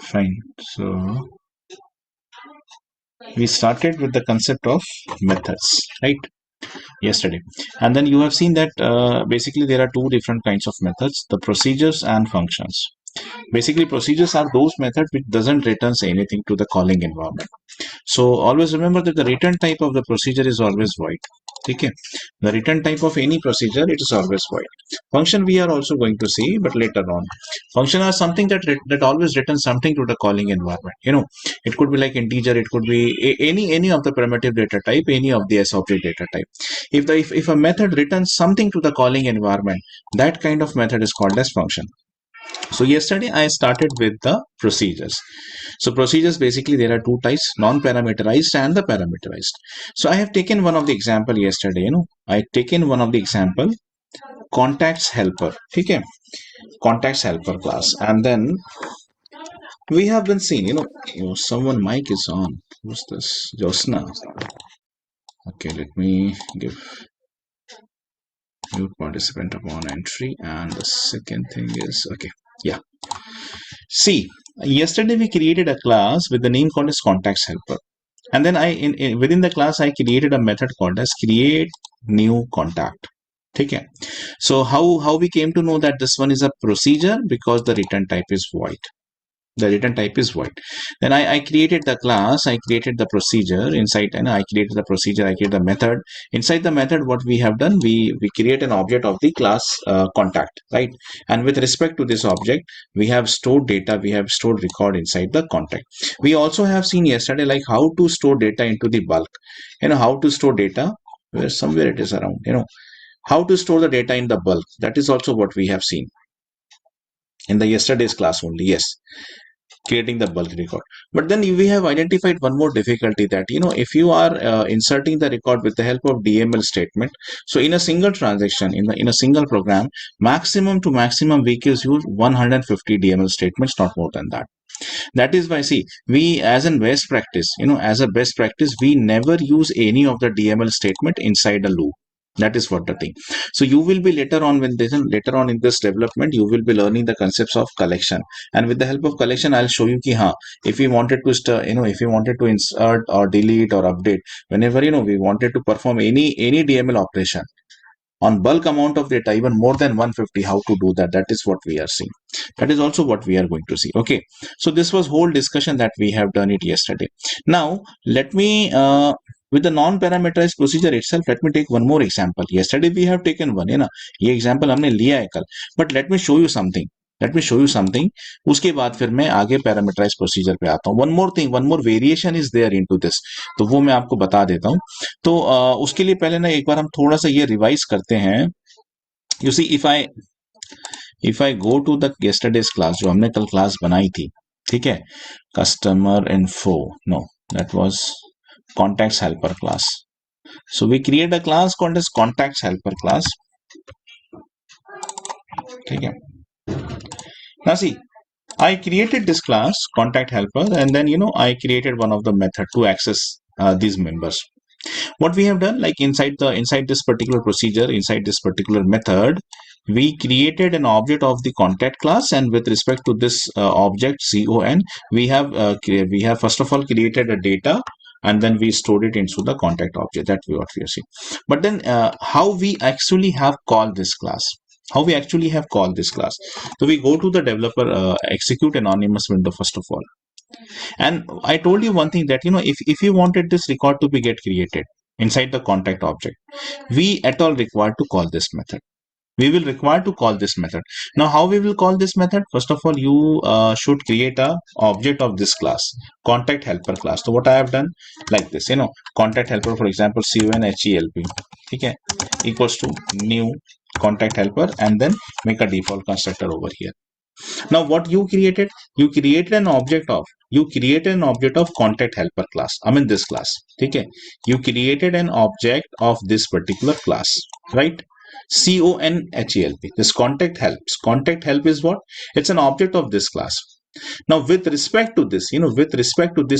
Fine. So we started with the concept of methods, right? Yesterday, and then you have seen that basically there are two different kinds of methods: the procedures and functions. Basically, procedures are those methods which doesn't returns anything to the calling environment. So always remember that the return type of the procedure is always void. Okay, the return type of any procedure, it is always void. Function we are also going to see, but later on. Function are something that always returns something to the calling environment. It could be like integer, it could be any of the primitive data type, any of the S object data type. If a method returns something to the calling environment, that kind of method is called as function. So yesterday I started with the procedures. So procedures, basically there are two types: non-parameterized and the parameterized. So I have taken one of the example yesterday. I taken one of the example, contacts helper. Okay, contacts helper class, and then we have been seeing. Someone mic is on. Who's this? Josna. Okay, let me give mute participant upon entry, and the second thing is okay. Yeah. See, yesterday we created a class with the name called as contacts helper. And then within the class, I created a method called as create new contact. Okay. So how we came to know that this one is a procedure? Because the return type is void. The return type is void. Then I created the class, I created the procedure inside, and I created the procedure, I created the method. Inside the method, what we have done, we create an object of the class contact, right? And with respect to this object, we have stored data, we have stored record inside the contact. We also have seen yesterday like how to store data into the bulk. How to store data, where somewhere it is around, how to store the data in the bulk. That is also what we have seen in the yesterday's class only. Yes, creating the bulk record. But then we have identified one more difficulty, that if you are inserting the record with the help of DML statement, so in a single transaction, in a single program, maximum to maximum we can use 150 DML statements, not more than that. That is why, see, we as a best practice, as a best practice, we never use any of the DML statement inside a loop. That is what the thing. So you will be later on, later on in this development, you will be learning the concepts of collection. And with the help of collection, I'll show you if we wanted to if we wanted to insert or delete or update, whenever we wanted to perform any DML operation on bulk amount of data, even more than 150, how to do that. That is what we are seeing. That is also what we are going to see. Okay, so this was whole discussion that we have done it yesterday. Now let me with the non-parameterized procedure itself, let me take one more example. Yesterday we have taken one, ये example हमने लिया है कल. But let me show you something. उसके बाद फिर मैं आगे पैरामीटराइज प्रोसीजर पे आता हूँ. One more thing, one more variation is there into this, तो वो मैं आपको बता देता हूँ. तो उसके लिए पहले ना एक बार हम थोड़ा सा ये रिवाइज करते हैं. You see, if I go to the yesterday's class, जो हमने कल क्लास बनाई थी, ठीक है, customer info, no, that was contacts helper class. So we create a class called as contacts helper class. Okay. Now see, I created this class contact helper, and then I created one of the method to access these members. What we have done, like inside this particular procedure, inside this particular method, we created an object of the contact class, and with respect to this object con, we have first of all created a data, and then we stored it into the contact object. That's what we are seeing. But then how we actually have called this class, so we go to the developer execute anonymous window first of all. And I told you one thing, that if you wanted this record to be get created inside the contact object, we at all required to call this method. We will require to call this method. Now how we will call this method? First of all, you should create a object of this class, contact helper class. So what I have done, like this, contact helper, for example, CONHELP, okay, equals to new contact helper, and then make a default constructor over here. Now what you created, you created an object of contact helper class. I mean this class, okay, you created an object of this particular class, right? CONHELP, this contact help is what? It's an object of this class. Now with respect to this,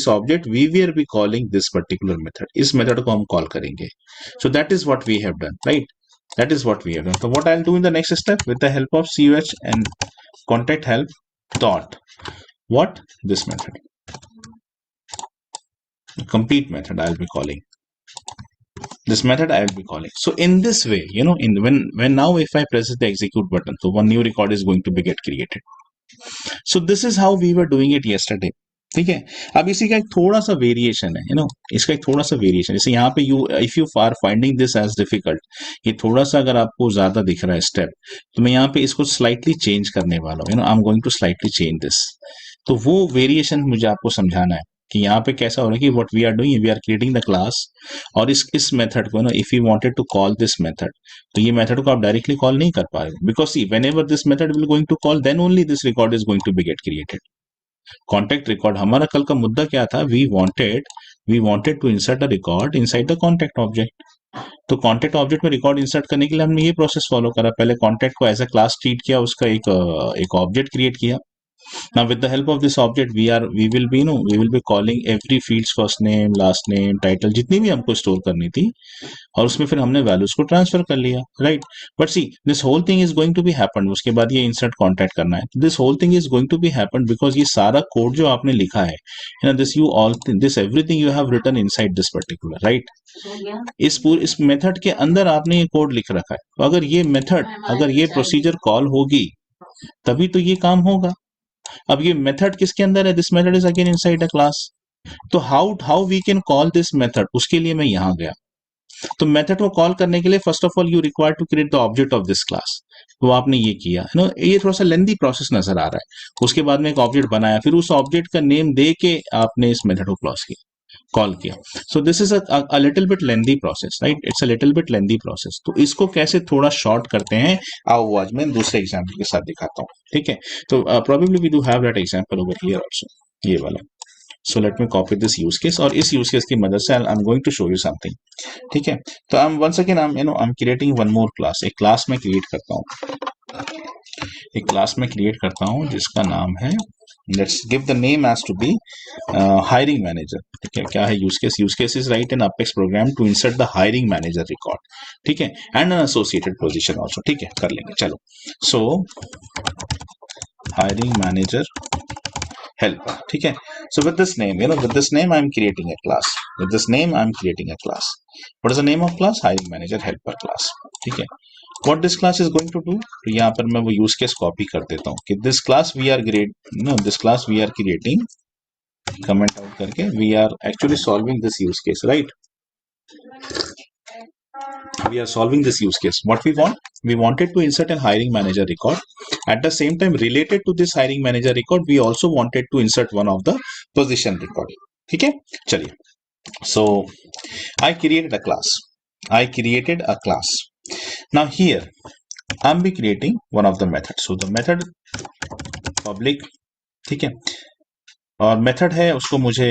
object, we will be calling this particular method. इस method को हम call करेंगे. So that is what we have done, right? That is what we have done. So what I'll do in the next step, with the help of COH and contact help dot, what? This method, complete method I'll be calling. This method I will be calling. So in this way, in when now if I press the execute button, so one new record is going to be get created. So this is how we were doing it yesterday. ठीक है. अब इसी का एक थोड़ा सा variation है, इसका एक थोड़ा सा वेरिएशन. जैसे यहाँ पे if you are finding this as difficult, ये थोड़ा सा अगर आपको ज्यादा दिख रहा है स्टेप, तो मैं यहाँ पे इसको स्लाइटली चेंज करने वाला हूँ. I am going to slightly change this. तो वो वेरिएशन मुझे आपको समझाना है कि यहाँ पे कैसा हो रहा है कि what we are doing, we are creating the class, और इस मेथड को if you wanted to call this method, तो ये मेथड को आप डायरेक्टली कॉल नहीं कर पा रहे, because see whenever this method will going to call, then only this record is going to be get created. Contact record, हमारा कल का मुद्दा क्या था, we wanted to insert a record inside the contact object. तो contact object में record insert करने के लिए हमने ये प्रोसेस फॉलो करा. पहले कॉन्टेक्ट को एज अ क्लास ट्रीट किया, उसका एक ऑब्जेक्ट क्रिएट किया. Now with the help of this object we will be calling every fields first name, last name, title, जितनी भी हमको स्टोर करनी थी, और उसमें फिर हमने वैल्यूज को ट्रांसफर कर लिया, right. But see this whole thing is going to be happen. उसके बाद ये इंसर्ट कॉन्टैक्ट करना है. This whole thing is going to be happen because ये सारा कोड जो आपने लिखा है this everything you have written inside this particular, right. इस मेथड के अंदर आपने ये कोड लिख रखा है. तो अगर ये प्रोसीजर कॉल होगी तभी तो ये काम होगा. अब ये मेथड किसके अंदर है, this method is again inside a class. तो how we can call this method, उसके लिए मैं यहां गया. तो मेथड को कॉल करने के लिए first of all you require to create the object of this class. तो आपने ये किया है ना, ये थोड़ा सा लेंदी प्रोसेस नजर आ रहा है. उसके बाद में एक ऑब्जेक्ट बनाया, फिर उस ऑब्जेक्ट का नेम दे के आपने इस मेथड को कॉल किया. सो this is a little bit lengthy process, right. It's a little bit lengthy process. तो इसको कैसे थोड़ा शॉर्ट करते हैं, आओ आज मैं दूसरे एग्जाम्पल के साथ दिखाता हूँ. ठीक है. तो probably we do have that example over here also, ये वाला. So let me copy this use case, और इस यूज केस की मदद से I am going to show you something. ठीक है. तो I am once again I am creating one more class. एक क्लास में क्रिएट करता हूँ, जिसका नाम है, let's give the name as to be hiring manager. ठीक है. क्या है use case is right in Apex program to insert the hiring manager record. ठीक है. And an associated position also. ठीक है, कर लेंगे. चलो. So hiring manager helper. ठीक है. So with this name, I'm creating a class. What is the name of class? Hiring manager helper class. ठीक है. What this class is going to do? तो यहाँ पर मैं वो use case copy कर देता हूँ कि this class we are creating, comment out करके we are actually solving this use case, right? We are solving this use case. What we wanted to insert a hiring manager record. At the same time, related to this hiring manager record, we also wanted to insert one of the position record. ठीक है. चलिए. So I created a class. Now here I'm be creating one of the methods. So the method public, ठीक है, और method है उसको मुझे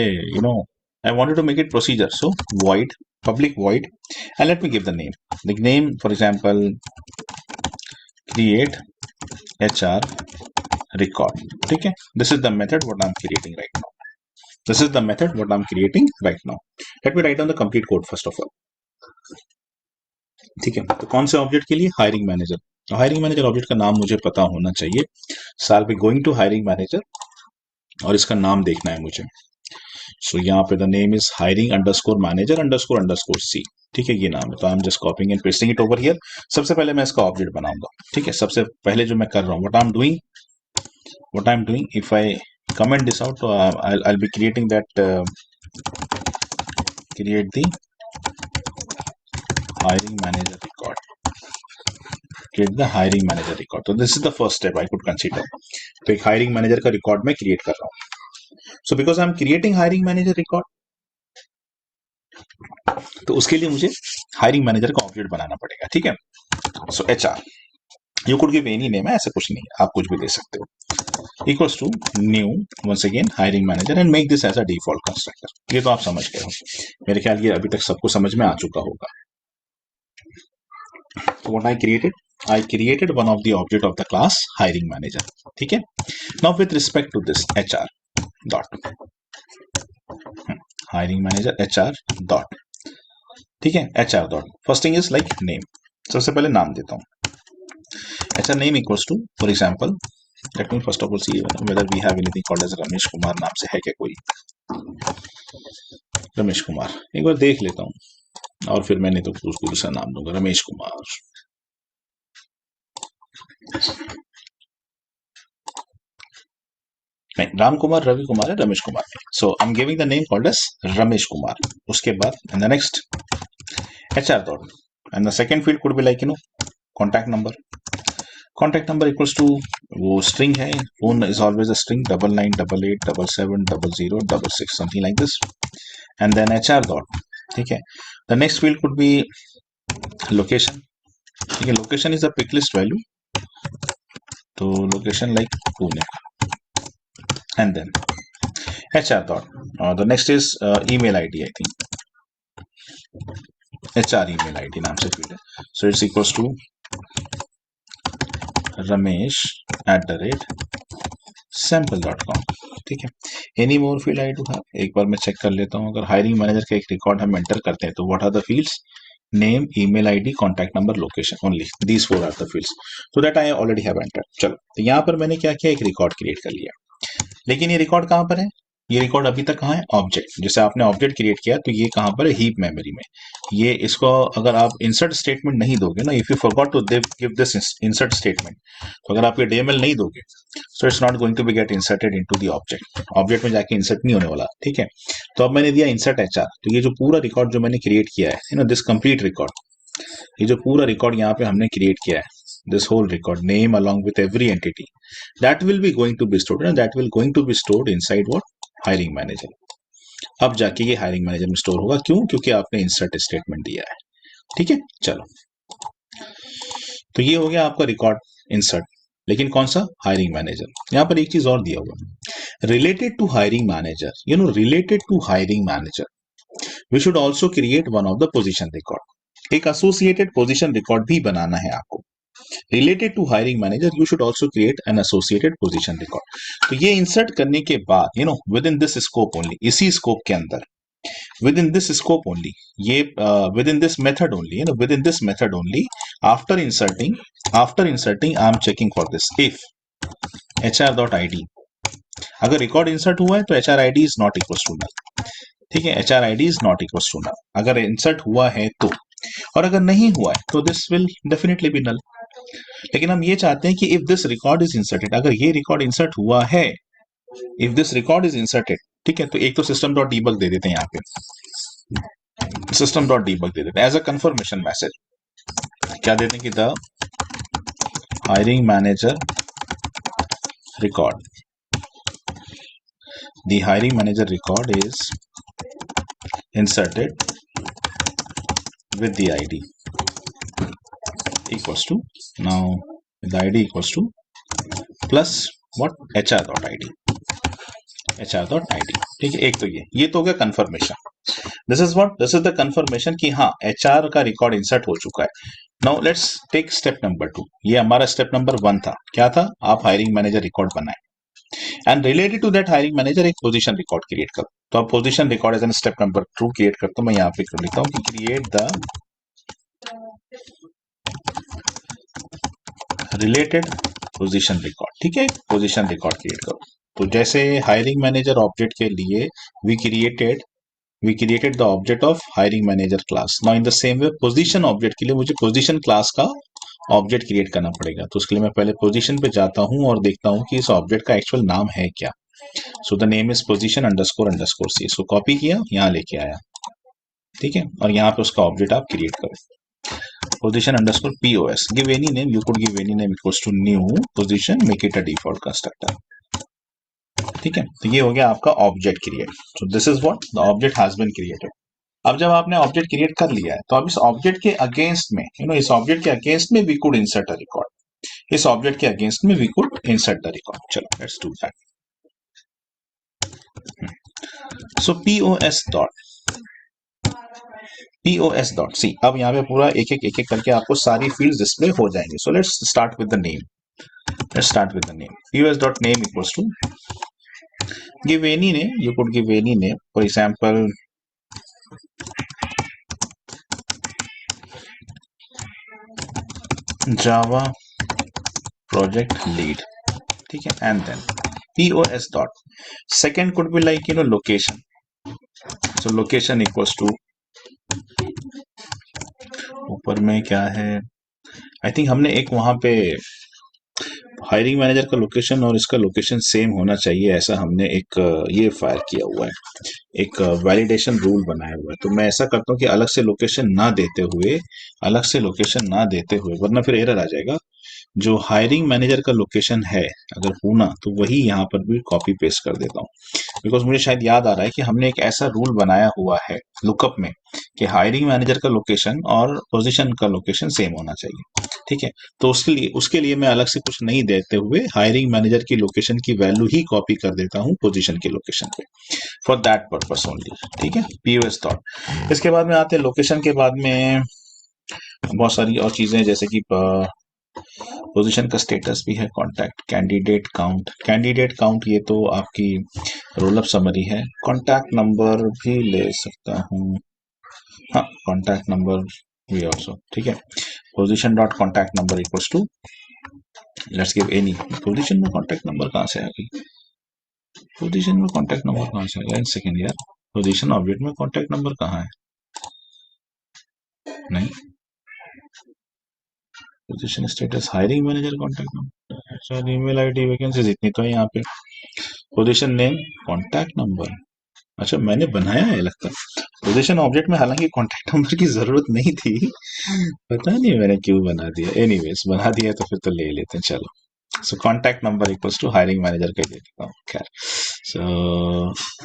I wanted to make it procedure. So void, public void, and let me give the name. The name, for example, create HR record. ठीक है. This is the method what I'm creating right now. Let me write down the complete code first of all. ठीक है. तो कौन से object के लिए? Hiring manager. Hiring manager object का नाम मुझे पता होना चाहिए. So I'll be going to hiring manager और इसका नाम देखना है मुझे. सो यहाँ पे the name is hiring underscore manager underscore C. ठीक है, ये नाम है. तो I am just copying and pasting it over here. सबसे पहले मैं इसका ऑब्जेक्ट बनाऊंगा. ठीक है. सबसे पहले जो मैं कर रहा हूँ, what I am doing, if I comment this out, तो I be creating that, create the hiring manager record. तो this is the first step I could consider. तो एक हायरिंग मैनेजर का रिकॉर्ड मैं क्रिएट कर रहा हूँ. So because I'm creating hiring manager record, तो उसके लिए मुझे हायरिंग मैनेजर का ऑब्जेक्ट बनाना पड़ेगा. ठीक है. सो HR, you could give any name है, ऐसा कुछ नहीं, आप कुछ भी दे सकते हो. Equals to new once again hiring manager and make this as a default constructor. ये तो आप समझ गए हो, मेरे ख्याल ये अभी तक सबको समझ में आ चुका होगा. तो what I created one of the object of the class hiring manager. ठीक है. Now with respect to this HR dot hiring manager HR dot. ठीक है. HR dot first thing is like name. सबसे पहले नाम देता हूं. HR name equals to, for example, let me first of all see whether we have anything called as Ramesh Kumar नाम से है क्या कोई रमेश कुमार, एक बार देख लेता हूँ और फिर मैंने तो उसको दूसरा नाम दूंगा रमेश कुमार। नहीं, राम कुमार रवि कुमार है, रमेश कुमार नहीं। So I am giving the name called as Ramesh Kumar. उसके बाद and the next HR dot and the second field could be like contact number equals to वो string है, phone is always a string 9988770066 something like this and then HR dot, ठीक है। the next field could be location, ठीक है, location is a pick list value, तो location like Pune and then HR dot the next is email ID, I think HR email ID नाम से field है, so it's equals to ramesh@sample.com, ठीक है। Any more field I do have, एक बार मैं check कर लेता हूँ। अगर हायरिंग मैनेजर का एक रिकॉर्ड हम एंटर करते हैं तो what are the fields, name, email ID, contact number, location, only these 4 are the fields, so that I already have enter. चलो, तो यहाँ पर मैंने क्या किया, एक रिकॉर्ड क्रिएट कर लिया, लेकिन ये रिकॉर्ड कहाँ पर है, ये रिकॉर्ड अभी तक कहाँ है, ऑब्जेक्ट। जैसे आपने ऑब्जेक्ट क्रिएट किया तो ये कहाँ पर है, हीप मेमोरी में। ये इसको अगर आप इंसर्ट स्टेटमेंट नहीं दोगे ना, if you forgot to give this insert statement, तो अगर आप ये डीएमएल नहीं दोगे so it's not going to be get inserted into the object, object में जाके इंसर्ट नहीं होने वाला, ठीक है। तो अब मैंने दिया इंसर्ट एचआर, तो ये जो पूरा रिकॉर्ड जो मैंने क्रिएट किया है दिस कंप्लीट रिकॉर्ड, ये जो पूरा रिकॉर्ड यहाँ पे हमने क्रिएट किया है, this whole record name along with every entity, that will be going to be stored and that will going to be stored inside what, hiring manager। अब जाके ये हायरिंग मैनेजर में स्टोर होगा, क्यों, क्योंकि आपने इंसर्ट स्टेटमेंट दिया है, ठीक है। चलो, तो ये हो गया आपका रिकॉर्ड इंसर्ट, लेकिन कौन सा, हायरिंग मैनेजर। यहां पर एक चीज और दिया हुआ, related to hiring manager, related to hiring manager we should also create one of the position record. एक एसोसिएटेड पोजिशन रिकॉर्ड भी बनाना है आपको, related to hiring manager you should also create an associated position record. तो ये insert करने के बाद within this scope only, इसी स्कोप के अंदर, within this scope only, ये within this method only, within this method only, after inserting I am checking for this if HR.id, अगर record insert हुआ है तो HR.id is not equal to null, ठीक है, HR.id is not equal to null अगर insert हुआ है तो, और अगर नहीं हुआ है तो this will definitely be null. लेकिन हम ये चाहते हैं कि if this record is inserted, अगर ये रिकॉर्ड इंसर्ट हुआ है, if this record is inserted, ठीक है, तो एक तो सिस्टम डॉट डीबग दे देते हैं, यहाँ पे सिस्टम डॉट डीबग दे देते हैं एज अ कंफर्मेशन मैसेज, क्या देते हैं कि the hiring manager record, the hiring manager record is inserted with the ID equals to, now the ID equals to plus what, HR.id, HR.id, ठीक है। एक तो ये तो हो गया confirmation, this is what, this is the confirmation कि हाँ HR का रिकॉर्ड इंसर्ट हो चुका है। Now let's take step number 2, ये हमारा स्टेप नंबर 1 था, क्या था, आप हायरिंग मैनेजर रिकॉर्ड बनाए and related to that hiring manager एक पोजीशन रिकॉर्ड क्रिएट करो। तो आप position record as an step number 2 create करता हूं, मैं यहाँ पे कर लिखता हूँ कि create the related position record, ठीक है, पोजीशन रिकॉर्ड क्रिएट करो। तो जैसे हायरिंग मैनेजर ऑब्जेक्ट के लिए we created the object of hiring manager class, now in the same way position object के लिए मुझे पोजीशन क्लास का ऑब्जेक्ट क्रिएट करना पड़ेगा। तो उसके लिए मैं पहले पोजीशन पे जाता हूं और देखता हूं कि इस ऑब्जेक्ट का एक्चुअल नाम है क्या। So the name is position underscore underscore C, इसको कॉपी किया, यहाँ लेके आया, ठीक है, और यहाँ पे उसका ऑब्जेक्ट आप क्रिएट करो, position underscore POS, give any name, you could give any name equals to new position, make it a default constructor, ठीक है। तो ये हो गया आपका object create, so this is what the object has been created। अब जब आपने ऑब्जेक्ट क्रिएट कर लिया है तो अब इस ऑब्जेक्ट के अगेंस्ट में इस ऑब्जेक्ट के अगेंस्ट में we could insert a record, इस ऑब्जेक्ट के अगेंस्ट में we could insert the record. चलो let's do that. So POS dot C, अब यहाँ पे पूरा एक एक करके आपको सारी फील्ड्स डिस्प्ले हो जाएंगे। So let's start with the name, POS dot name equals to, give any name, you could give any name, for example Java project lead, ठीक है, and then POS dot second could be like location. So location equals to, ऊपर में क्या है, I think हमने एक वहां पे हायरिंग मैनेजर का लोकेशन और इसका लोकेशन सेम होना चाहिए, ऐसा हमने एक ये फायर किया हुआ है, एक वैलिडेशन रूल बनाया हुआ है। तो मैं ऐसा करता हूँ कि अलग से लोकेशन ना देते हुए, वरना फिर एरर आ जाएगा। जो हायरिंग मैनेजर का लोकेशन है अगर पूना, तो वही यहाँ पर भी कॉपी पेस्ट कर देता हूँ, बिकॉज मुझे शायद याद आ रहा है कि हमने एक ऐसा रूल बनाया हुआ है लुकअप में कि हायरिंग मैनेजर का लोकेशन और पोजीशन का लोकेशन सेम होना चाहिए। ठीक है, तो उसके लिए मैं अलग से कुछ नहीं देते हुए हायरिंग मैनेजर की लोकेशन की वैल्यू ही कॉपी कर देता हूँ पोजीशन की लोकेशन पे, फॉर दैट पर्पस ओनली। ठीक है, POS डॉट। इसके बाद में आते हैं लोकेशन के बाद में बहुत सारी और चीजें, जैसे कि पोजीशन का स्टेटस भी है, कांटेक्ट, कैंडिडेट काउंट ये तो आपकी रोल अप समरी है। कांटेक्ट नंबर भी ले सकता हूँ, हाँ कांटेक्ट नंबर भी ऑल्सो। ठीक है, position dot contact number equals to, let's give any. Position में कॉन्टैक्ट नंबर कहाँ से आ गई, पोजीशन में कॉन्टैक्ट नंबर कहाँ से आ गया, एक सेकेंड यार, पोजीशन ऑब्जेक्ट में कॉन्टैक्ट नंबर कहाँ है, नहीं, position status hiring manager contact number, अच्छा ईमेल आईडी वैकेंसीज इतनी तो है यहाँ पे। पोजीशन नेम कॉन्टैक्ट नंबर, अच्छा मैंने बनाया है लगता है पोजीशन ऑब्जेक्ट में, हालांकि कॉन्टैक्ट नंबर की जरूरत नहीं थी, पता नहीं मैंने क्यों बना दिया, एनीवेज बना दिया तो फिर तो ले लेते हैं, चलो। So contact number equals to hiring manager का ही दे देता हूँ, खैर सो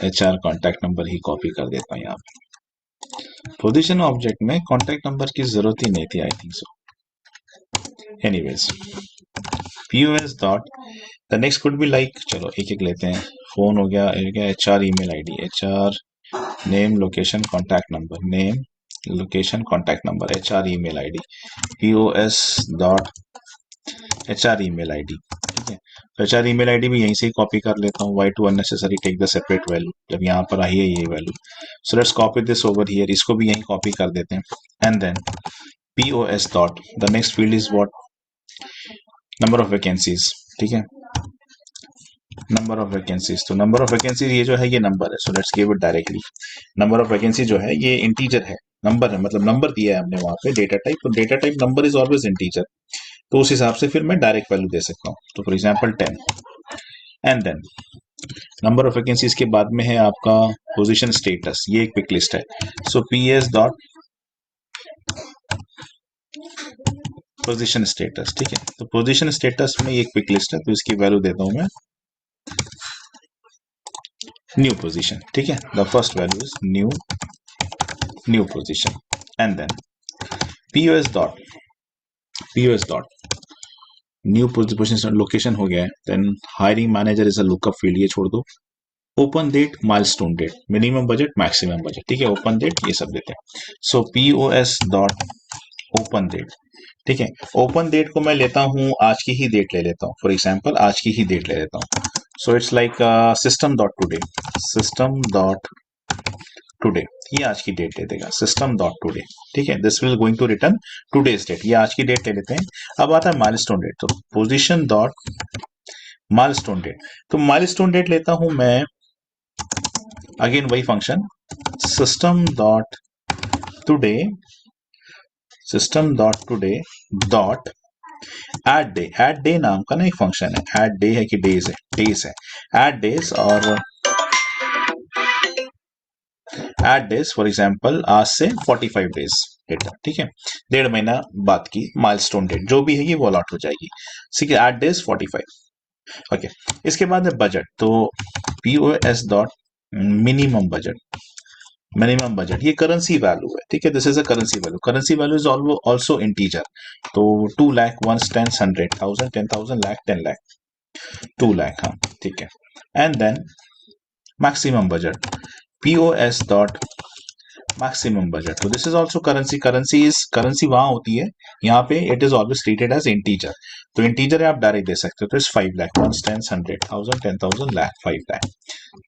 HR कॉन्टैक्ट नंबर ही कॉपी कर देता हूँ यहाँ पे। पोजीशन ऑब्जेक्ट में कॉन्टैक्ट नंबर की जरूरत ही नहीं थी, I think so, anyways. POS dot the next could be like, चलो एक एक लेते हैं। फोन हो गया, HR email ID, HR name location contact number, name location contact number, HR email ID, POS dot HR email ID. ठीक है, तो HR ईमेल आईडी भी यहीं से ही कॉपी कर लेता हूँ, why to unnecessary take the separate value, जब यहाँ पर आई है ये value, so let's copy this over here, इसको भी यहीं कॉपी कर देते हैं, and then POS dot the next field is what, number of vacancies. ठीक है, नंबर ऑफ वैकेंसीज, तो नंबर ऑफ वैकेंसीज ये जो है ये नंबर है, so let's give it directly. Number of vacancy जो है ये इंटीजर है, नंबर है, मतलब नंबर दिया है हमने वहां पे, डेटा टाइप, तो data type number is always integer, तो उस हिसाब से फिर मैं डायरेक्ट वैल्यू दे सकता हूँ, तो for example 10, and then number of vacancies के बाद में है आपका पोजीशन स्टेटस, ये एक पिक लिस्ट है, सो PS डॉट पोजीशन स्टेटस। ठीक है, तो पोजीशन स्टेटस में एक पिक लिस्ट है, तो इसकी वैल्यू देता हूं मैं न्यू पोजीशन। ठीक है, the first value is new position, and then POS dot new position location हो गया है, then hiring manager is a lookup field, ये छोड़ दो। Open date, milestone date, minimum budget, maximum budget. ठीक है, ओपन डेट ये सब देते हैं, so POS dot open date. ठीक है, ओपन डेट को मैं लेता हूं, आज की ही डेट ले लेता हूं, फॉर एग्जाम्पल आज की ही डेट ले लेता हूं, so it's like system dot today, ये आज की डेट दे देगा, सिस्टम डॉट टुडे। ठीक है, this will going to return today's date, ये आज की डेट ले लेते हैं। अब आता है माइलस्टोन डेट, तो पोजीशन डॉट माइलस्टोन डेट, तो माइलस्टोन डेट लेता हूं मैं, अगेन वही function, system dot today dot add day नाम का ना एक फंक्शन है, एड डे है कि डेज है, एड डेज, और एड डेज फॉर एग्जांपल आज से 45 डेज डेटा। ठीक है, 1.5 महीना बाद की माइलस्टोन डेट जो भी है ये वो अलॉट हो जाएगी, ठीक है, एड डेज 45। ओके, इसके बाद है बजट, तो POS डॉट मिनिमम बजट, ये करेंसी वैल्यू है। ठीक है, this is a currency value is also integer, तो 2 लाख, 1 10 100 1000 10,000 लाख 10 लाख 2 लाख, हाँ ठीक है, and then maximum budget, POS dot maximum budget, तो दिस इज ऑल्सो करेंसी वहां होती है, यहाँ पे it is always treated as integer, तो इंटीजर आप डायरेक्ट दे सकते हो, तो इस 5 लाख, 1 10 100 1000 10,000 लाख 5 लाख।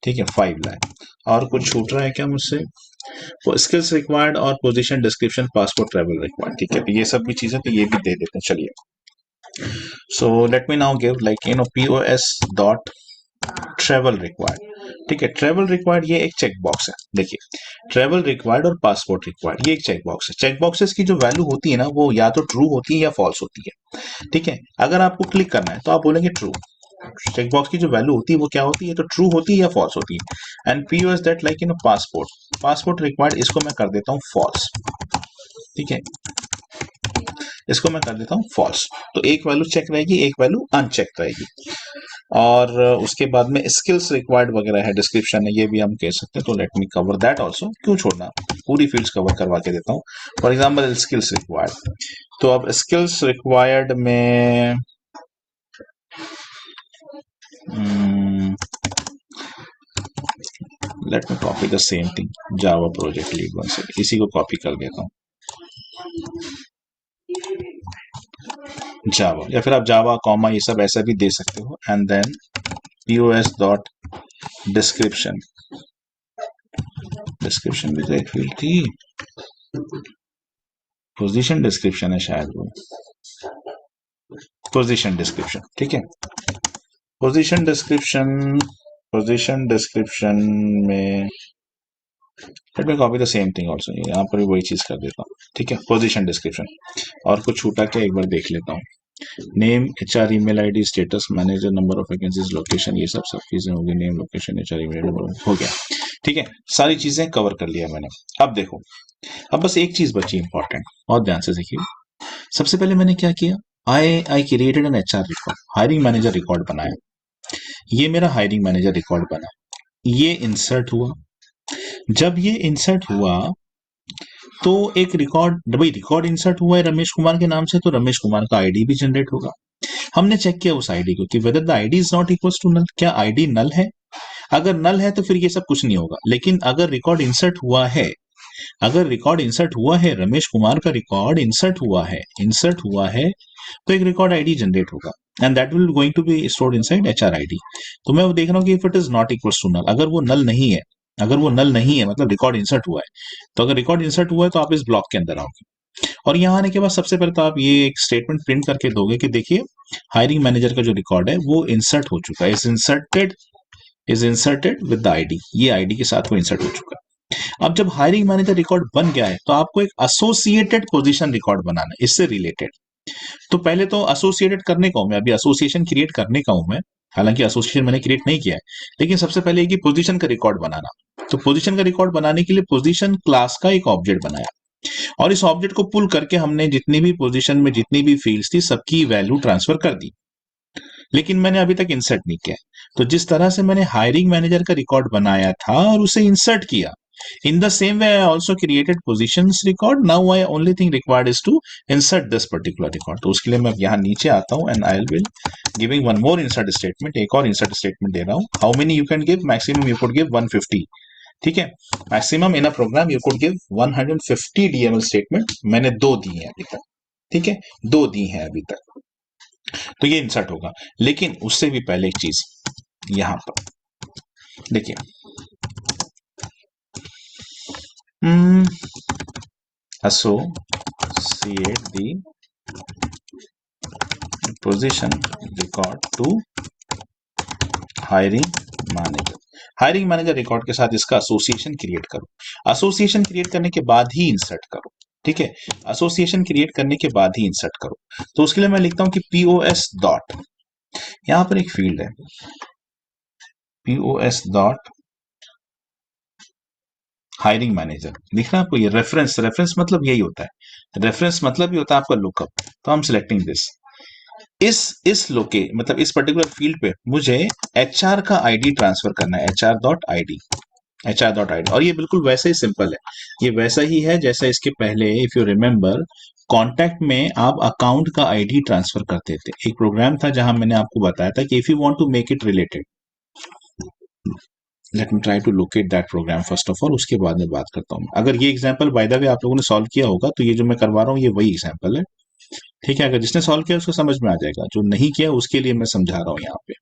ठीक है, 5 लाख। और कुछ छूट रहा है क्या मुझसे, स्किल्स रिक्वायर्ड और position description, passport, travel required. ठीक है, तो ये सब भी चीजें तो ये भी दे देते हैं, चलिए So let me now give like POS dot travel required. ठीक है, ट्रेवल रिक्वायर्ड ये एक चेक बॉक्स है। देखिए, ट्रेवल रिक्वायर्ड और पासपोर्ट रिक्वायर्ड ये एक चेक बॉक्स है। चेक बॉक्सेस की जो वैल्यू होती है ना, वो या तो ट्रू होती है या फॉल्स होती है। ठीक है, अगर आपको क्लिक करना है तो आप बोलेंगे ट्रू। चेक बॉक्स की जो वैल्यू होती है वो क्या होती है, तो ट्रू होती है या फॉल्स होती है। And POS that like passport, passport required इसको मैं कर देता हूँ फॉल्स। ठीक है, इसको मैं कर देता हूँ फॉल्स। तो एक वैल्यू चेक रहेगी, एक वैल्यू अनचेक रहेगी। और उसके बाद में स्किल्स रिक्वायर्ड वगैरह है, डिस्क्रिप्शन है, ये भी हम कह सकते हैं। तो let me cover that also, क्यों छोड़ना, पूरी फील्ड्स कवर करवा के देता हूँ। फॉर एग्जाम्पल स्किल्स रिक्वायर्ड, तो अब स्किल्स रिक्वायर्ड में late me copy the same thing, Java project lead one से इसी को कॉपी कर देता हूँ, जावा, या फिर आप जावा कॉमा ये सब ऐसा भी दे सकते हो। And then POS dot description, description भी तो एक फील्ड थी, पोजीशन डिस्क्रिप्शन है शायद वो, पोजीशन डिस्क्रिप्शन। ठीक है, पोजीशन डिस्क्रिप्शन, पोजीशन डिस्क्रिप्शन में late me copy the same thing also, यहाँ पर भी वही चीज कर देता हूँ। ठीक है, पोजीशन डिस्क्रिप्शन। और कुछ छूटा क्या, एक बार देख लेता हूँ। Name, HR email ID, status, manager, number of vacancies, location, ये सब चीजें होगी। Name, location, HR email ID हो गया। ठीक है, सारी चीजें कवर कर लिया मैंने। अब देखो, अब बस एक चीज बची इंपॉर्टेंट, और ध्यान से देखिए। सबसे पहले मैंने क्या किया, I created an HR record, hiring manager record बनाया। ये मेरा हायरिंग मैनेजर रिकॉर्ड बना, ये इंसर्ट हुआ। जब ये इंसर्ट हुआ तो एक रिकॉर्ड, भाई रिकॉर्ड इंसर्ट हुआ है रमेश कुमार के नाम से, तो रमेश कुमार का आईडी भी जनरेट होगा। हमने चेक किया उस आईडी को कि whether the ID is not equal to null, क्या आईडी नल है। अगर नल है तो फिर ये सब कुछ नहीं होगा। लेकिन अगर रिकॉर्ड इंसर्ट हुआ है, अगर रिकॉर्ड इंसर्ट हुआ है, रमेश कुमार का रिकॉर्ड इंसर्ट हुआ है, इंसर्ट हुआ है, तो एक रिकॉर्ड आईडी जनरेट होगा and that will going to be stored inside HR ID. तो मैं वो देख रहा हूँ कि if it is not equal to null, अगर वो नल नहीं है, अगर वो नल नहीं है मतलब रिकॉर्ड इंसर्ट हुआ है, तो अगर रिकॉर्ड इंसर्ट हुआ है तो आप इस ब्लॉक के अंदर आओगे। और यहाँ आने के बाद सबसे पहले तो आप ये एक स्टेटमेंट प्रिंट करके दोगे कि देखिए हायरिंग मैनेजर का जो रिकॉर्ड है वो इंसर्ट हो चुका है, is inserted with the ID, ये आईडी के साथ वो इंसर्ट हो चुका है। अब जब हायरिंग मैनेजर रिकॉर्ड बन गया है तो आपको एक एसोसिएटेड पोजीशन रिकॉर्ड बनाना है इससे रिलेटेड। तो पहले तो एसोसिएटेड करने का हूं मैं, अभी एसोसिएशन क्रिएट करने का हूं मैं, हालांकि एसोसिएशन मैंने क्रिएट नहीं किया है। लेकिन सबसे पहले एक पोजीशन का रिकॉर्ड बनाना। तो पोजीशन का रिकॉर्ड बनाने के लिए पोजीशन क्लास का एक ऑब्जेक्ट बनाया, और इस ऑब्जेक्ट को पुल करके हमने जितनी भी पोजीशन में जितनी भी फील्ड्स थी सबकी वैल्यू ट्रांसफर कर दी। लेकिन मैंने अभी तक इंसर्ट नहीं किया। तो जिस तरह से मैंने हायरिंग मैनेजर का रिकॉर्ड बनाया था और उसे इंसर्ट किया, in the same way I also created positions record. Now I only thing required is to insert this particular record. तो उसके लिए मैं यहाँ नीचे आता हूँ and I will giving one more insert statement, एक और insert statement दे रहा हूँ। How many you can give? Maximum you could give 150. ठीक है, maximum in a program you could give 150 DML statement. मैंने 2 दी हैं अभी तक। ठीक है, 2 दी हैं अभी तक, तो ये इंसर्ट होगा। लेकिन उससे भी पहले एक चीज यहां पर देखिए, associate the position record to hiring manager। Hiring manager record के साथ इसका एसोसिएशन क्रिएट करो। एसोसिएशन क्रिएट करने के बाद ही इंसर्ट करो। ठीक है, एसोसिएशन क्रिएट करने के बाद ही इंसर्ट करो। तो उसके लिए मैं लिखता हूं कि पीओएस डॉट, यहां पर एक फील्ड है पीओएस डॉट हायरिंग मैनेजर, दिख रहा है आपको ये रेफरेंस, रेफरेंस मतलब यही होता है, रेफरेंस मतलब ये होता है आपका लुकअप। तो हम सिलेक्टिंग दिस, इस लोके मतलब इस पर्टिकुलर फील्ड पे मुझे एचआर का आईडी ट्रांसफर करना है, HR dot ID, HR dot ID. और ये बिल्कुल वैसे ही सिंपल है, ये वैसा ही है जैसा इसके पहले, इफ यू रिमेंबर कॉन्टैक्ट में आप अकाउंट का आईडी ट्रांसफर करते थे। एक प्रोग्राम था जहां मैंने आपको बताया था कि if you want to make it related, let me try to locate that program first of all, उसके बाद में बात करता हूँ। अगर ये एग्जांपल बाय द वे आप लोगों ने सॉल्व किया होगा तो ये जो मैं करवा रहा हूँ ये वही एग्जांपल है। ठीक है, अगर जिसने सॉल्व किया उसको समझ में आ जाएगा, जो नहीं किया उसके लिए मैं समझा रहा हूँ यहाँ पे।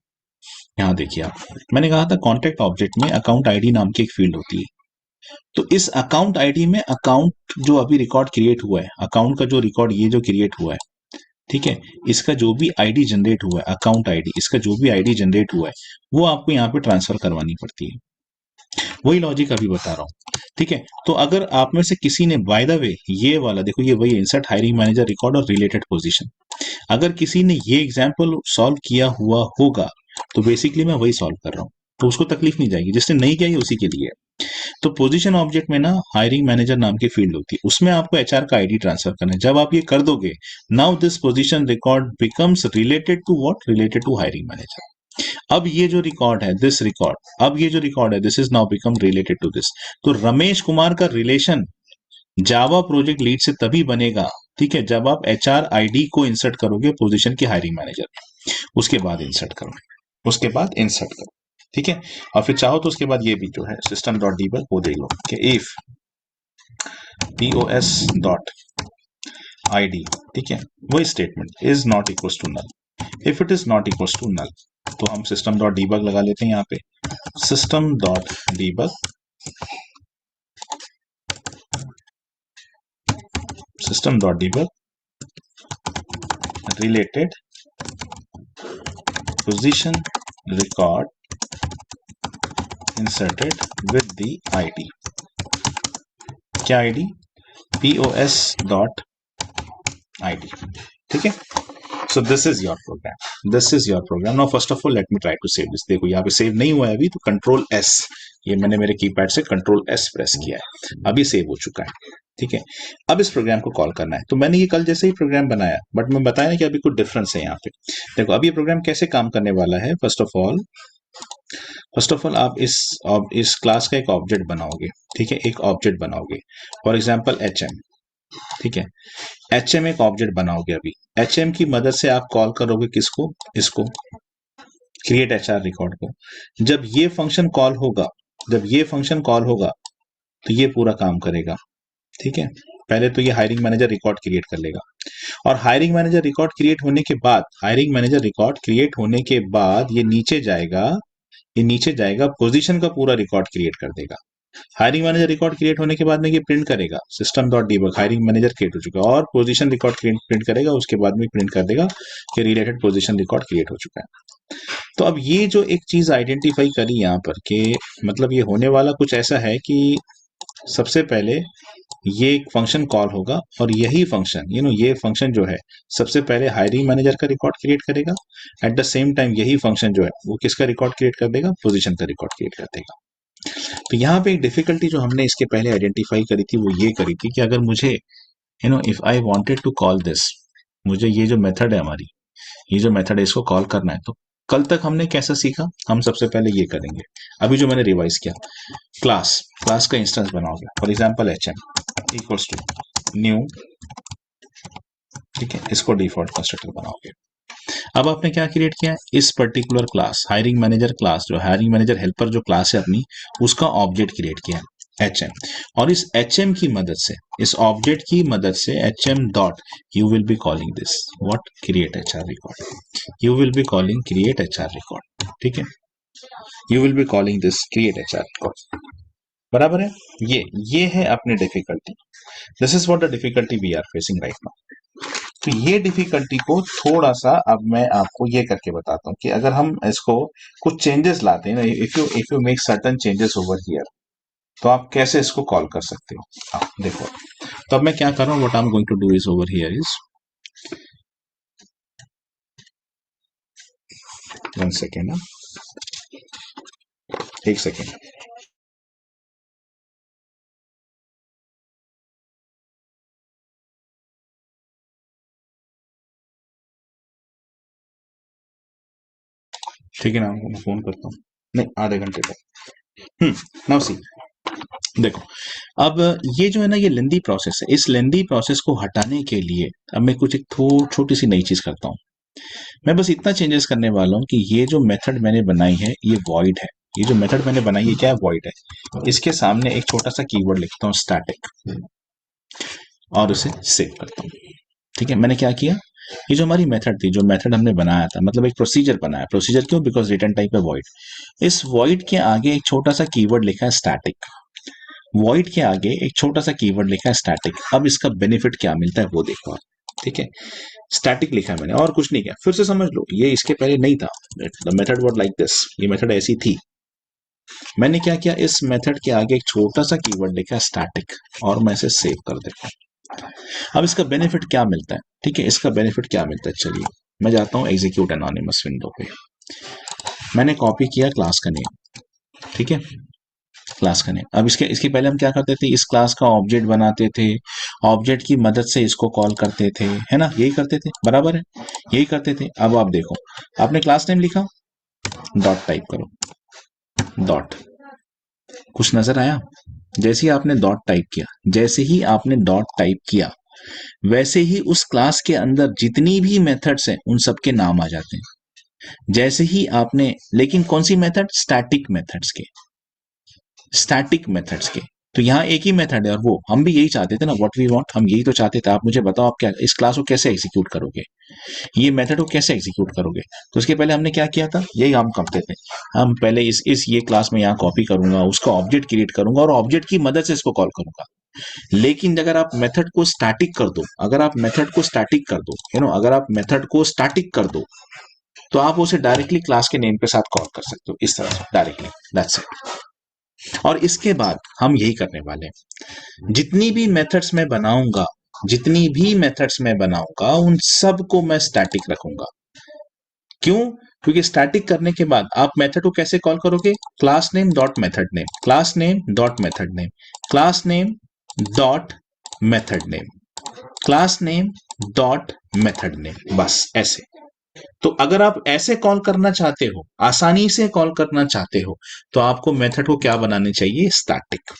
यहाँ देखिए आप, मैंने कहा था कॉन्टैक्ट ऑब्जेक्ट में अकाउंट आईडी नाम की एक फील्ड होती है। तो इस अकाउंट आईडी में अकाउंट जो अभी रिकॉर्ड क्रिएट हुआ है, अकाउंट का जो रिकॉर्ड ये जो क्रिएट हुआ है, ठीक है, इसका जो भी आईडी जनरेट हुआ है, अकाउंट आईडी, इसका जो भी आईडी जनरेट हुआ है वो आपको यहाँ पे ट्रांसफर करवानी पड़ती है। वही लॉजिक अभी बता रहा हूँ। ठीक है, तो अगर आप में से किसी ने, बाय द वे ये वाला देखो, ये वही इंसर्ट हायरिंग मैनेजर रिकॉर्ड और रिलेटेड पोजीशन, अगर किसी ने ये एग्जाम्पल सॉल्व किया हुआ होगा तो बेसिकली मैं वही सॉल्व कर रहा हूँ, तो उसको तकलीफ नहीं जाएगी। जिसने नहीं किया है उसी के लिए। तो पोजीशन ऑब्जेक्ट में ना हायरिंग मैनेजर नाम की फील्ड होती है, उसमें आपको एचआर का आईडी ट्रांसफर करना है। जब आप ये कर दोगे, now this position record becomes related to what, related to hiring manager. अब ये जो रिकॉर्ड है, दिस रिकॉर्ड, अब ये जो रिकॉर्ड है, this is now become related to this. तो रमेश कुमार का रिलेशन जावा प्रोजेक्ट लीड से तभी बनेगा, ठीक है, जब आप एचआर आईडी को इंसर्ट करोगे पोजीशन की हायरिंग मैनेजर, उसके बाद इंसर्ट करो, उसके बाद इंसर्ट करो। ठीक है, और फिर चाहो तो उसके बाद ये भी जो है सिस्टम डॉट डीबग वो देख लो कि इफ pos डॉट id, ठीक है, वही statement is not equal to null, if it is not equal to null तो हम सिस्टम डॉट डीबग लगा लेते हैं यहाँ पे, system dot debug, system dot debug related position record inserted with the ID, क्या आईडी, pos डॉट id, ठीक है। So this is your program, this is your program. Now first of all let me try to save this. देखो यहाँ पे save नहीं हुआ है अभी, तो कंट्रोल एस, ये मैंने मेरे कीपैड से कंट्रोल एस प्रेस किया है, अभी सेव हो चुका है। ठीक है, अब इस प्रोग्राम को कॉल करना है। तो मैंने ये कल जैसे ही प्रोग्राम बनाया, बट मैं बताया कि अभी कुछ डिफरेंस है यहाँ पे। देखो अब ये प्रोग्राम कैसे काम करने वाला है। फर्स्ट ऑफ ऑल आप इस क्लास का एक ऑब्जेक्ट बनाओगे, ठीक है, एक ऑब्जेक्ट बनाओगे, फॉर एग्जाम्पल HM, ठीक है, HM एक ऑब्जेक्ट बनाओगे। अभी HM की मदद से आप कॉल करोगे किसको, इसको, क्रिएट एचआर रिकॉर्ड को। जब ये फंक्शन कॉल होगा, जब ये फंक्शन कॉल होगा तो ये पूरा काम करेगा। ठीक है, पहले तो ये हायरिंग मैनेजर रिकॉर्ड क्रिएट कर लेगा, और हायरिंग मैनेजर रिकॉर्ड क्रिएट होने के बाद, हायरिंग मैनेजर रिकॉर्ड क्रिएट होने के बाद ये नीचे जाएगा, ये नीचे जाएगा, पोजीशन का पूरा रिकॉर्ड क्रिएट कर देगा। हायरिंग मैनेजर रिकॉर्ड क्रिएट होने के बाद में ये प्रिंट करेगा, system dot debug hiring manager create हो चुका है, और पोजीशन रिकॉर्ड प्रिंट करेगा, उसके बाद में प्रिंट कर देगा कि रिलेटेड पोजीशन रिकॉर्ड क्रिएट हो चुका है। तो अब ये जो एक चीज आइडेंटिफाई करी यहाँ पर कि मतलब ये होने वाला कुछ ऐसा है कि सबसे पहले ये एक फंक्शन कॉल होगा, और यही फंक्शन ये फंक्शन जो है सबसे पहले हायरिंग मैनेजर का रिकॉर्ड क्रिएट करेगा, एट द सेम टाइम यही फंक्शन जो है वो किसका रिकॉर्ड क्रिएट कर देगा, पोजीशन का रिकॉर्ड क्रिएट कर देगा। तो यहाँ पे एक डिफिकल्टी जो हमने इसके पहले आइडेंटिफाई करी थी वो ये करी थी कि अगर मुझे if I wanted to call this, मुझे ये जो मेथड है हमारी, ये जो मेथड है इसको कॉल करना है, तो कल तक हमने कैसे सीखा, हम सबसे पहले ये करेंगे। अभी जो मैंने रिवाइज किया, क्लास का इंस्टेंस बनाओगे, for example HM equals to new, ठीक है, इसको डिफॉल्ट कंस्ट्रक्टर बनाओगे। अब आपने क्या क्रिएट किया है, इस particular class hiring manager class, जो हायरिंग मैनेजर हेल्पर जो क्लास है अपनी, उसका ऑब्जेक्ट क्रिएट किया है HM, और इस HM की मदद से, इस ऑब्जेक्ट की मदद से HM dot you will be calling this what, create HR record, you will be calling create HR record, ठीक है, you will be calling this create HR record, बराबर है। ये है अपनी difficulty, this is what the difficulty we are facing right now. तो ये difficulty को थोड़ा सा अब मैं आपको ये करके बताता हूँ कि अगर हम इसको कुछ चेंजेस लाते हैं ना, if you make certain changes over here, तो आप कैसे इसको कॉल कर सकते हो। हाँ देखो, तो अब मैं क्या कर रहा हूँ, what I am going to do is over here is, 1 second ना, 1 सेकेंड, ठीक है ना, मैं फोन करता हूँ, नहीं आधे घंटे तक। नाउ सी, देखो अब ये जो है ना, ये लेंदी प्रोसेस है, इस लेंदी प्रोसेस को हटाने के लिए अब मैं कुछ एक छोटी सी नई चीज करता हूँ। मैं बस इतना चेंजेस करने वाला हूँ कि ये जो मेथड मैंने बनाई है ये वॉइड है, ये जो मेथड मैंने बनाई है क्या है, वॉइड है। इसके सामने एक छोटा सा कीवर्ड लिखता हूँ स्टैटिक, और उसे सेव करता हूँ। ठीक है, मैंने क्या किया, ये जो हमारी मेथड थी, जो मेथड हमने बनाया था, मतलब एक प्रोसीजर बनाया, प्रोसीजर क्यों, बिकॉज रिटर्न टाइप है वॉइड, इस वॉइड के आगे एक छोटा सा कीवर्ड लिखा है स्टैटिक, वॉइड के आगे एक छोटा सा कीवर्ड लिखा है स्टैटिक। अब इसका बेनिफिट क्या मिलता है वो देखो आप। ठीक है, स्टैटिक लिखा है मैंने और कुछ नहीं किया। फिर से समझ लो, ये इसके पहले नहीं था, the method was like this, ये मेथड ऐसी थी। मैंने क्या किया, इस मेथड के आगे एक छोटा सा कीवर्ड लिखा स्टैटिक और मैं इसे सेव कर देता हूं। अब इसका बेनिफिट क्या मिलता है, ठीक है, इसका बेनिफिट क्या मिलता है, चलिए मैं जाता हूं एग्जीक्यूट एनोनिमस विंडो पे। मैंने कॉपी किया क्लास का नेम, ठीक है, क्लास का नेम। अब इसके पहले हम क्या करते थे, इस क्लास का ऑब्जेक्ट बनाते थे, ऑब्जेक्ट की मदद से इसको कॉल करते थे, है ना, यही करते थे, बराबर है, यही करते थे। अब आप देखो, आपने क्लास नेम लिखा, डॉट टाइप करो, डॉट, कुछ नजर आया? जैसे ही आपने डॉट टाइप किया, जैसे ही आपने डॉट टाइप किया, वैसे ही उस क्लास के अंदर जितनी भी मेथड्स हैं उन सबके नाम आ जाते हैं। जैसे ही आपने, लेकिन कौन सी मेथड, स्टैटिक मेथड्स के, स्टैटिक मेथड्स के। तो यहाँ एक ही मेथड है और वो हम भी यही चाहते थे ना, व्हाट वी वांट, हम यही तो चाहते थे। आप मुझे बताओ, आप क्या इस क्लास को कैसे एग्जीक्यूट करोगे, ये मेथड को कैसे एग्जीक्यूट करोगे? तो उसके पहले हमने क्या किया था, यही हम करते थे, हम पहले इस ये क्लास में यहाँ कॉपी करूंगा, उसका ऑब्जेक्ट क्रिएट करूंगा और ऑब्जेक्ट की मदद से इसको कॉल करूंगा। लेकिन अगर आप मेथड को स्टैटिक कर दो, अगर आप मेथड को स्टैटिक कर दो, यू नो, अगर आप मेथड को स्टैटिक कर दो, तो आप उसे डायरेक्टली क्लास के नेम के साथ कॉल कर सकते हो, इस तरह से डायरेक्टली, दैट्स इट। और इसके बाद हम यही करने वाले हैं, जितनी भी मेथड्स मैं बनाऊंगा, जितनी भी मेथड्स मैं बनाऊंगा उन सब को मैं स्टैटिक रखूंगा। क्यों? क्योंकि स्टैटिक करने के बाद आप मेथड को कैसे कॉल करोगे, class name dot method name, class name dot method name, class name dot method name, class name dot method name, बस ऐसे। तो अगर आप ऐसे कॉल करना चाहते हो, आसानी से कॉल करना चाहते हो, तो आपको मेथड को क्या बनाने चाहिए, स्टैटिक,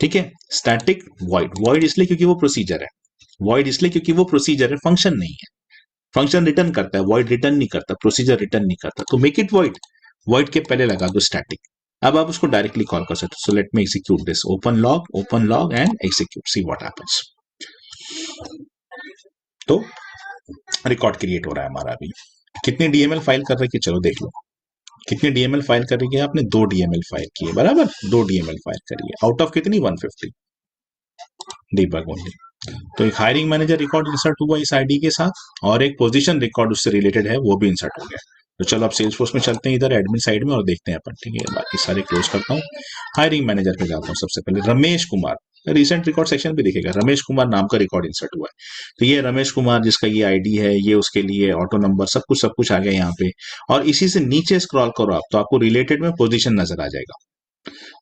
ठीक है, स्टैटिक वॉइड। वॉइड इसलिए क्योंकि वो प्रोसीजर है, वॉइड इसलिए क्योंकि वो प्रोसीजर है, फंक्शन नहीं है। फंक्शन रिटर्न करता है, वॉइड रिटर्न नहीं करता, प्रोसीजर रिटर्न नहीं करता, तो मेक इट वॉइड, वॉइड के पहले लगा दो स्टैटिक। अब आप उसको डायरेक्टली कॉल कर सकते हो। सो let me execute this, open log and execute, see what happens. तो रिकॉर्ड क्रिएट हो रहा है हमारा अभी। कितनी डीएमएल फाइल कर रही है, चलो देख लो, कितनी डीएमएल फाइल कर रही है आपने, 2 डीएमएल फाइल की है, बराबर, 2 डीएमएल फाइल करी है, आउट ऑफ कितनी, 150 डीबग ओनली। तो एक हायरिंग मैनेजर रिकॉर्ड इंसर्ट हुआ इस आईडी के साथ और एक पोजीशन रिकॉर्ड उससे रिलेटेड है वो भी इंसर्ट हो गया। तो चलो अब सेल्स फोर्स में चलते हैं, इधर एडमिन साइड में, और देखते हैं अपन, ठीक है, बाकी सारे क्लोज करता हूँ। हायरिंग मैनेजर पे जाता हूँ, सबसे पहले Ramesh Kumar, recent record section भी दिखेगा, रमेश कुमार नाम का रिकॉर्ड इंसर्ट हुआ है। तो ये रमेश कुमार जिसका ये आईडी है, ये उसके लिए ऑटो नंबर, सब कुछ आ गया यहाँ पे। और इसी से नीचे स्क्रॉल करो आप, तो आपको रिलेटेड में पोजीशन नजर आ जाएगा।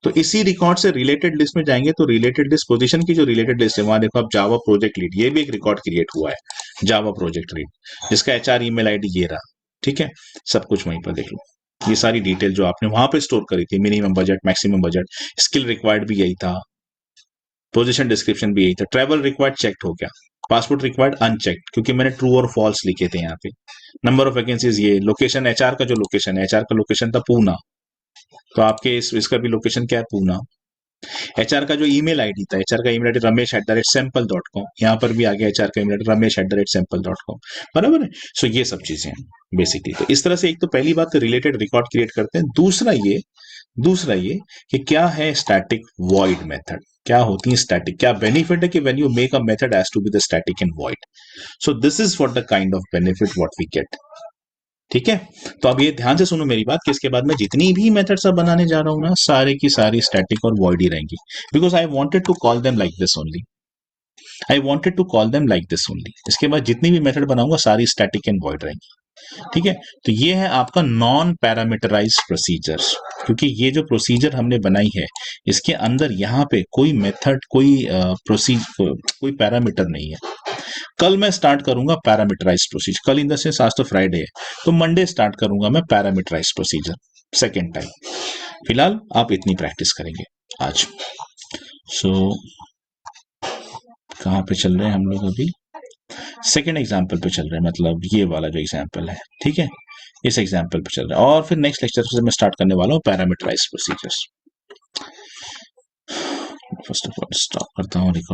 तो इसी रिकॉर्ड से रिलेटेड लिस्ट में जाएंगे, तो रिलेटेड लिस्ट पोजीशन की जो रिलेटेड लिस्ट है, वहां देखो आप, जावा प्रोजेक्ट लीड, ये भी एक रिकॉर्ड क्रिएट हुआ है, जावा प्रोजेक्ट लीड, जिसका एचआर ईमेल आईडी ये रहा, ठीक है, सब कुछ वहीं पर देख लो। ये सारी डिटेल जो आपने वहां पे स्टोर करी थी, minimum budget, maximum budget, skill required भी यही था, पोजीशन डिस्क्रिप्शन भी यही था, ट्रैवल रिक्वायर्ड चेक हो गया, पासपोर्ट रिक्वायर्ड अनचेक्ड, क्योंकि मैंने ट्रू और फॉल्स लिखे थे यहाँ पे। नंबर ऑफ वैकेंसीज, ये लोकेशन, एचआर का जो लोकेशन है, एचआर का लोकेशन था पूना, तो आपके इसका भी लोकेशन क्या है, पूना। एचआर का जो ईमेल आईडी था, एचआर का ईमेल आईडी ramesh@sample.com, यहाँ पर भी आ गया एचआर का ईमेल आईडी ramesh@sample.com, बराबर है। सो ये सब चीजें हैं बेसिकली। तो इस तरह से एक तो पहली बात रिलेटेड रिकॉर्ड क्रिएट करते हैं, दूसरा ये कि क्या है स्टैटिक वॉइड मेथड, क्या होती है स्टैटिक, क्या बेनिफिट है कि when you make a method has to be the static and void. So this is what the kind of benefit what we get, ठीक है। तो अब ये ध्यान से सुनो मेरी बात कि इसके बाद मैं जितनी भी मेथड्स अब बनाने जा रहा हूं ना, सारे की सारी स्टैटिक और वॉइड ही रहेंगी, because I wanted to call them like this only, I wanted to call them like this only. इसके बाद जितनी भी मेथड बनाऊंगा सारी स्टैटिक एंड वॉइड रहेंगी, ठीक है। तो ये है आपका नॉन पैरामीटराइज्ड प्रोसीजर्स, क्योंकि ये जो प्रोसीजर हमने बनाई है, इसके अंदर यहाँ पे कोई मेथड, कोई पैरामीटर नहीं है। कल मैं स्टार्ट करूंगा पैरामीटराइज्ड प्रोसीजर, कल इन द सेंस आज तो फ्राइडे है, तो मंडे स्टार्ट करूंगा मैं पैरामीटराइज्ड प्रोसीजर सेकेंड टाइम। फिलहाल आप इतनी प्रैक्टिस करेंगे आज। सो कहाँ पे चल रहे हैं हम लोग अभी, सेकेंड एग्जाम्पल पे चल रहे हैं, मतलब ये वाला जो एग्जाम्पल है, ठीक है, इस एग्जाम्पल पे चल रहा है। और फिर नेक्स्ट लेक्चर से मैं स्टार्ट करने वाला हूँ parameterized procedures. First of all stop करता हूँ रिकॉर्ड।